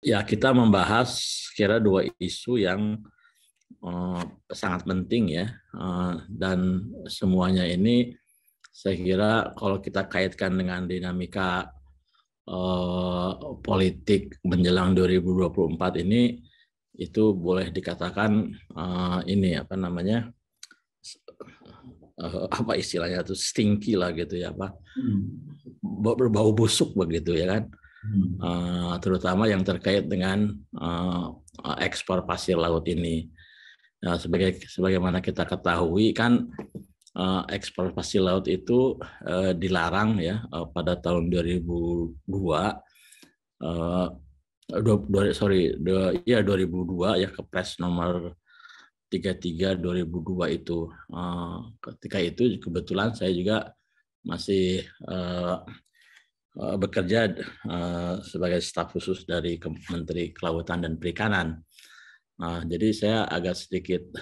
Ya, kita membahas kira dua isu yang sangat penting ya, dan semuanya ini saya kira kalau kita kaitkan dengan dinamika politik menjelang 2024 ini, itu boleh dikatakan ini apa namanya, apa istilahnya tuh, stinky lah gitu ya, apa berbau busuk begitu ya kan. Terutama yang terkait dengan ekspor pasir laut ini. Nah, sebagaimana kita ketahui kan, ekspor pasir laut itu dilarang ya pada tahun 2002, ya 2002 ya, Kepres nomor 33/2002 itu. Ketika itu kebetulan saya juga masih bekerja sebagai staf khusus dari Menteri Kelautan dan Perikanan. Nah, jadi saya agak sedikit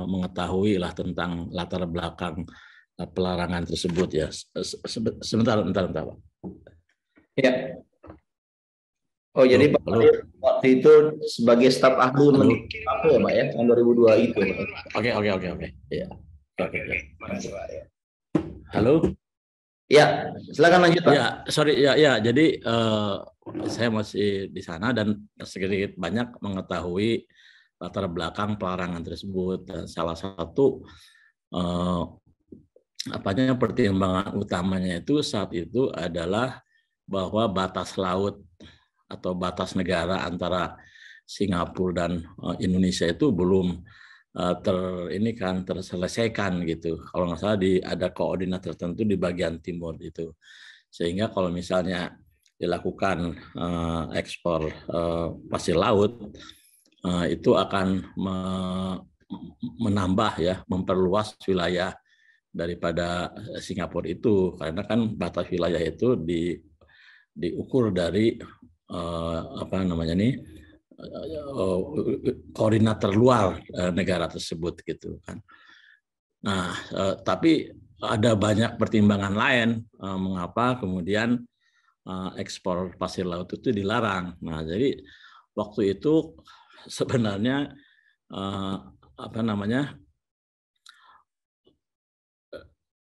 mengetahui lah tentang latar belakang pelarangan tersebut ya. Sebentar, Pak. Ya. Oh, jadi Pak Halo. waktu itu sebagai staf ahli Halo. apa ya, Pak ya, tahun 2002 itu, Pak. Oke. Ya. Oke. Halo. Ya, silakan lanjut, Pak. Ya, sorry ya. Jadi saya masih di sana dan sedikit banyak mengetahui latar belakang pelarangan tersebut. Dan salah satu pertimbangan utamanya itu saat itu adalah bahwa batas laut atau batas negara antara Singapura dan Indonesia itu belum terselesaikan gitu. Kalau nggak salah ada koordinat tertentu di bagian timur itu. Sehingga kalau misalnya dilakukan ekspor pasir laut, itu akan menambah ya, memperluas wilayah daripada Singapura itu, karena kan batas wilayah itu diukur dari koordinat terluar negara tersebut gitu kan. Nah, tapi ada banyak pertimbangan lain mengapa kemudian ekspor pasir laut itu dilarang. Nah, jadi waktu itu sebenarnya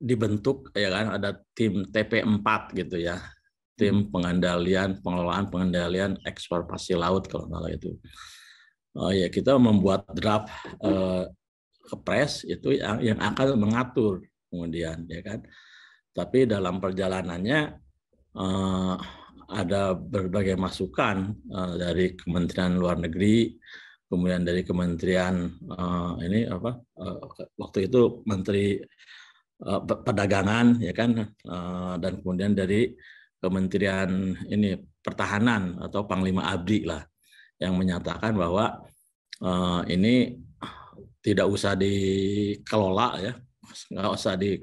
dibentuk ya kan, ada tim TP4 gitu ya, tim pengelolaan pengendalian ekspor pasir laut kalau salah itu. Ya, kita membuat draft kepres itu yang akan mengatur kemudian ya kan. Tapi dalam perjalanannya ada berbagai masukan dari Kementerian Luar Negeri, kemudian dari Kementerian waktu itu Menteri Perdagangan ya kan, dan kemudian dari Kementerian Pertahanan atau Panglima ABRI lah, yang menyatakan bahwa ini tidak usah dikelola ya, nggak usah di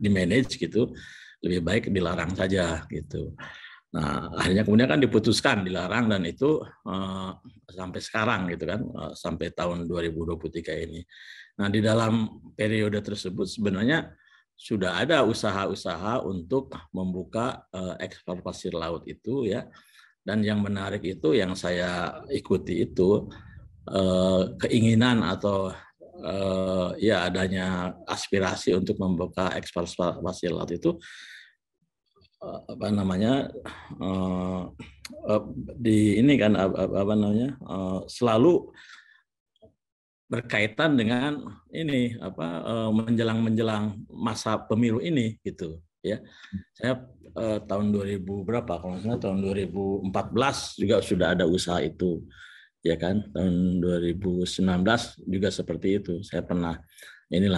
manage gitu, lebih baik dilarang saja gitu. Nah, akhirnya kemudian kan diputuskan dilarang, dan itu sampai sekarang gitu kan, sampai tahun 2023 ini. Nah, di dalam periode tersebut sebenarnya sudah ada usaha-usaha untuk membuka ekspor pasir laut itu ya. Dan yang menarik itu, yang saya ikuti itu keinginan atau ya adanya aspirasi untuk membuka ekspor pasir laut itu selalu berkaitan dengan menjelang masa pemilu ini gitu ya. Saya tahun 2000 berapa, kalau nggak salah tahun 2014 juga sudah ada usaha itu ya kan. Tahun 2019 juga seperti itu, saya pernah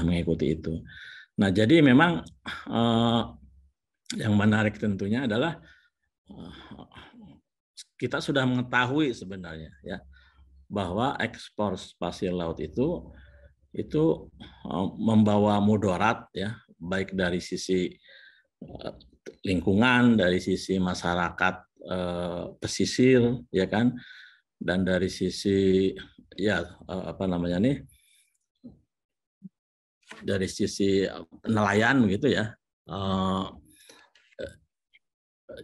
mengikuti itu. Nah, jadi memang yang menarik tentunya adalah kita sudah mengetahui sebenarnya ya, bahwa ekspor pasir laut itu membawa mudarat ya, baik dari sisi lingkungan, dari sisi masyarakat pesisir ya kan, dan dari sisi dari sisi nelayan gitu ya.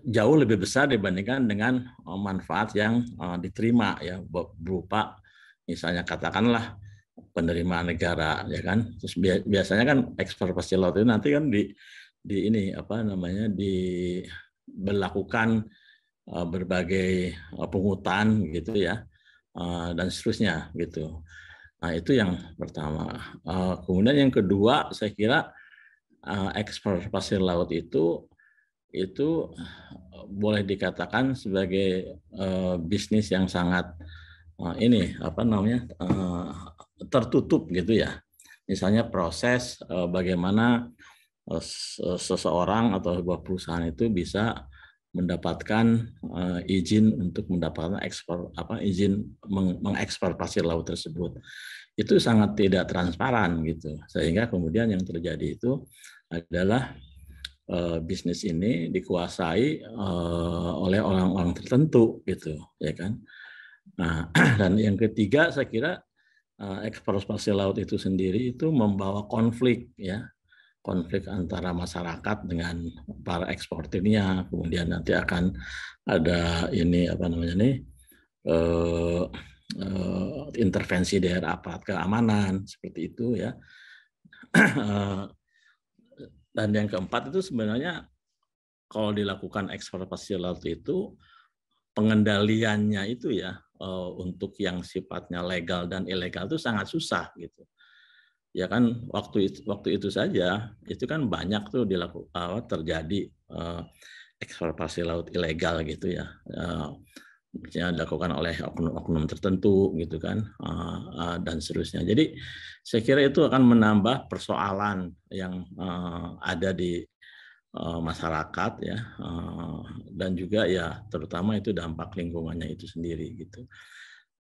jauh lebih besar dibandingkan dengan manfaat yang diterima ya, berupa misalnya katakanlah penerimaan negara ya kan. Terus biasanya kan eksploitasi laut itu nanti kan di ini apa namanya diberlakukan berbagai pungutan gitu ya, dan seterusnya gitu. Nah itu yang pertama. Kemudian yang kedua saya kira ekspor pasir laut itu boleh dikatakan sebagai bisnis yang sangat ini apa namanya tertutup gitu ya. Misalnya proses bagaimana seseorang atau sebuah perusahaan itu bisa mendapatkan izin untuk mendapatkan izin mengekspor pasir laut tersebut, itu sangat tidak transparan gitu, sehingga kemudian yang terjadi itu adalah bisnis ini dikuasai oleh orang-orang tertentu gitu ya kan. Nah dan yang ketiga saya kira ekspor pasir laut itu sendiri itu membawa konflik ya, konflik antara masyarakat dengan para eksportirnya, kemudian nanti akan ada ini apa namanya nih intervensi dari aparat keamanan seperti itu ya. Dan yang keempat itu sebenarnya kalau dilakukan ekspor pasir laut itu pengendaliannya itu ya untuk yang sifatnya legal dan ilegal itu sangat susah gitu. Ya kan waktu itu saja itu kan banyak tuh terjadi ekspor pasir laut ilegal gitu ya, misalnya dilakukan oleh oknum-oknum tertentu gitu kan, dan seterusnya. Jadi saya kira itu akan menambah persoalan yang ada di masyarakat ya, dan juga ya terutama itu dampak lingkungannya itu sendiri gitu.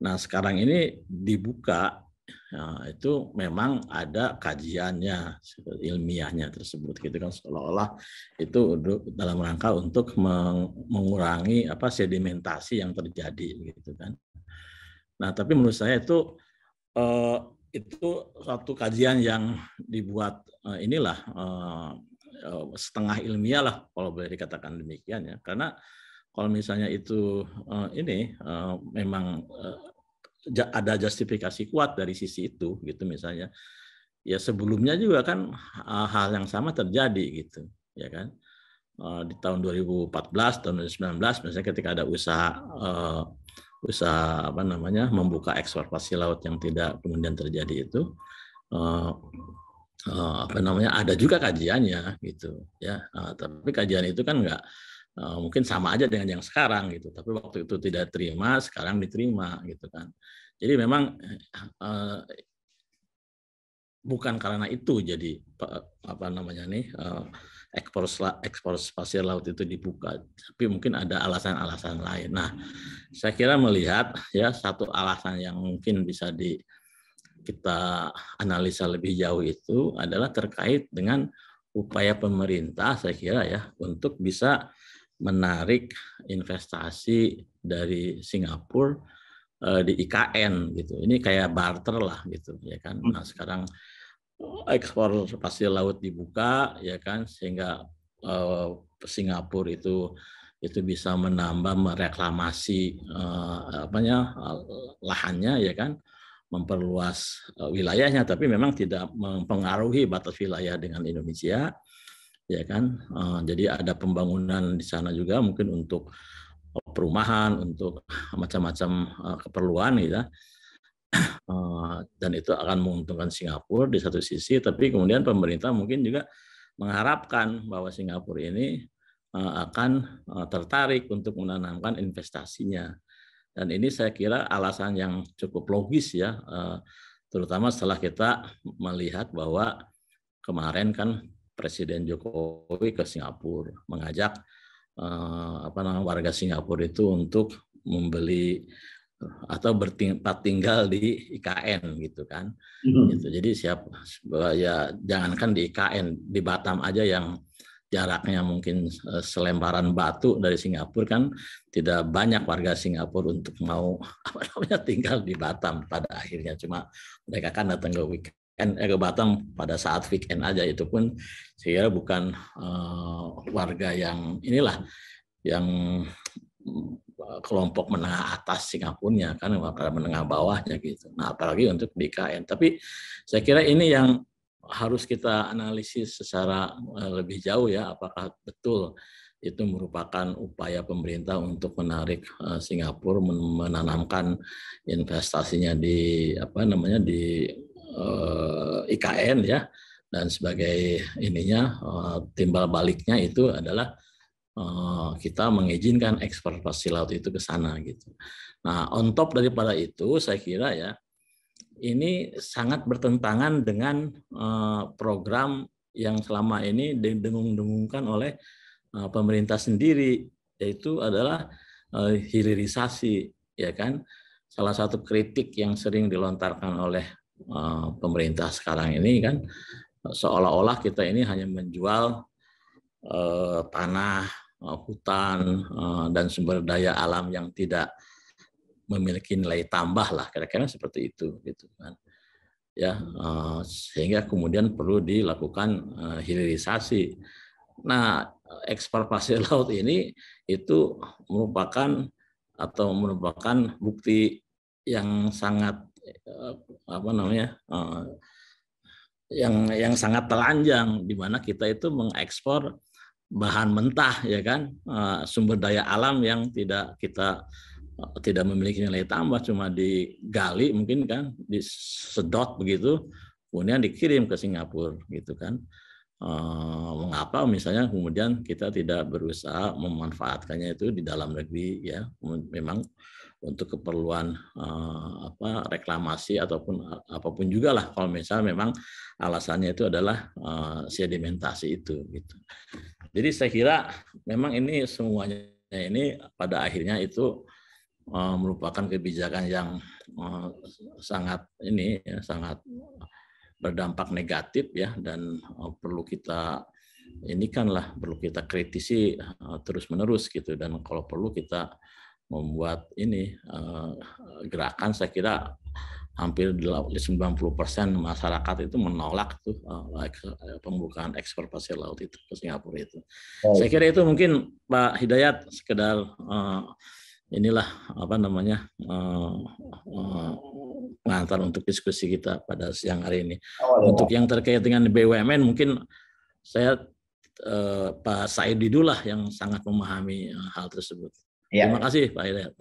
Nah sekarang ini dibuka. Nah, itu memang ada kajiannya ilmiahnya tersebut gitu kan, seolah-olah itu dalam rangka untuk mengurangi sedimentasi yang terjadi gitu kan. Nah tapi menurut saya itu suatu kajian yang dibuat setengah ilmiah lah kalau boleh dikatakan demikian ya, karena kalau misalnya itu memang ada justifikasi kuat dari sisi itu gitu, misalnya ya sebelumnya juga kan hal yang sama terjadi gitu ya kan, di tahun 2014 tahun 2019 misalnya ketika ada usaha membuka ekspor pasir laut yang tidak kemudian terjadi itu ada juga kajiannya gitu ya, tapi kajian itu kan nggak mungkin sama aja dengan yang sekarang gitu, tapi waktu itu tidak terima, sekarang diterima gitu kan. Jadi memang bukan karena itu jadi ekspor pasir laut itu dibuka, tapi mungkin ada alasan-alasan lain. Nah, saya kira melihat ya satu alasan yang mungkin bisa kita analisa lebih jauh itu adalah terkait dengan upaya pemerintah saya kira ya untuk bisa menarik investasi dari Singapura di IKN gitu. Ini kayak barter lah gitu ya kan. Nah, sekarang ekspor pasir laut dibuka ya kan, sehingga Singapura itu bisa menambah mereklamasi lahannya ya kan, memperluas wilayahnya, tapi memang tidak mempengaruhi batas wilayah dengan Indonesia ya kan. Jadi ada pembangunan di sana juga mungkin untuk perumahan, untuk macam-macam keperluan gitu ya. Dan itu akan menguntungkan Singapura di satu sisi, tapi kemudian pemerintah mungkin juga mengharapkan bahwa Singapura ini akan tertarik untuk menanamkan investasinya. Dan ini saya kira alasan yang cukup logis ya, terutama setelah kita melihat bahwa kemarin kan Presiden Jokowi ke Singapura mengajak warga Singapura itu untuk membeli atau bertempat tinggal di IKN gitu kan. Gitu. Jadi jangankan di IKN, di Batam aja yang jaraknya mungkin selembaran batu dari Singapura kan tidak banyak warga Singapura untuk mau tinggal di Batam pada akhirnya. Cuma mereka kan datang ke Batam pada saat weekend aja, itu pun saya kira bukan warga yang yang kelompok menengah atas Singapura kan, menengah bawahnya gitu. Nah, apalagi untuk di IKN. Tapi saya kira ini yang harus kita analisis secara lebih jauh ya, apakah betul itu merupakan upaya pemerintah untuk menarik Singapura menanamkan investasinya di di IKN ya, dan sebagai ininya timbal baliknya itu adalah kita mengizinkan eksploitasi laut itu ke sana gitu. Nah, on top daripada itu, saya kira ya ini sangat bertentangan dengan program yang selama ini didengung-dengungkan oleh pemerintah sendiri, yaitu adalah hilirisasi, ya kan? Salah satu kritik yang sering dilontarkan oleh pemerintah sekarang ini kan, seolah-olah kita ini hanya menjual tanah, hutan, dan sumber daya alam yang tidak memiliki nilai tambah lah, kira-kira seperti itu gitu kan ya, sehingga kemudian perlu dilakukan hilirisasi. Nah, eksploitasi laut ini itu merupakan bukti yang sangat yang sangat telanjang, di mana kita itu mengekspor bahan mentah ya kan, sumber daya alam yang tidak memiliki nilai tambah, cuma digali mungkin kan, disedot begitu, kemudian dikirim ke Singapura gitu kan. Mengapa misalnya kemudian kita tidak berusaha memanfaatkannya itu di dalam negeri ya, memang untuk keperluan reklamasi ataupun apapun juga lah, kalau misalnya memang alasannya itu adalah sedimentasi itu gitu. Jadi saya kira memang ini semuanya ini pada akhirnya itu merupakan kebijakan yang sangat berdampak negatif ya, dan perlu kita perlu kita kritisi terus-menerus gitu, dan kalau perlu kita membuat gerakan. Saya kira hampir 90% masyarakat itu menolak tuh pembukaan ekspor pasir laut itu ke Singapura itu. Saya kira itu mungkin Pak Hidayat sekedar pengantar untuk diskusi kita pada siang hari ini. Untuk yang terkait dengan BUMN mungkin saya Pak Saidi dulu lah yang sangat memahami hal tersebut. Terima kasih Pak Hidayat.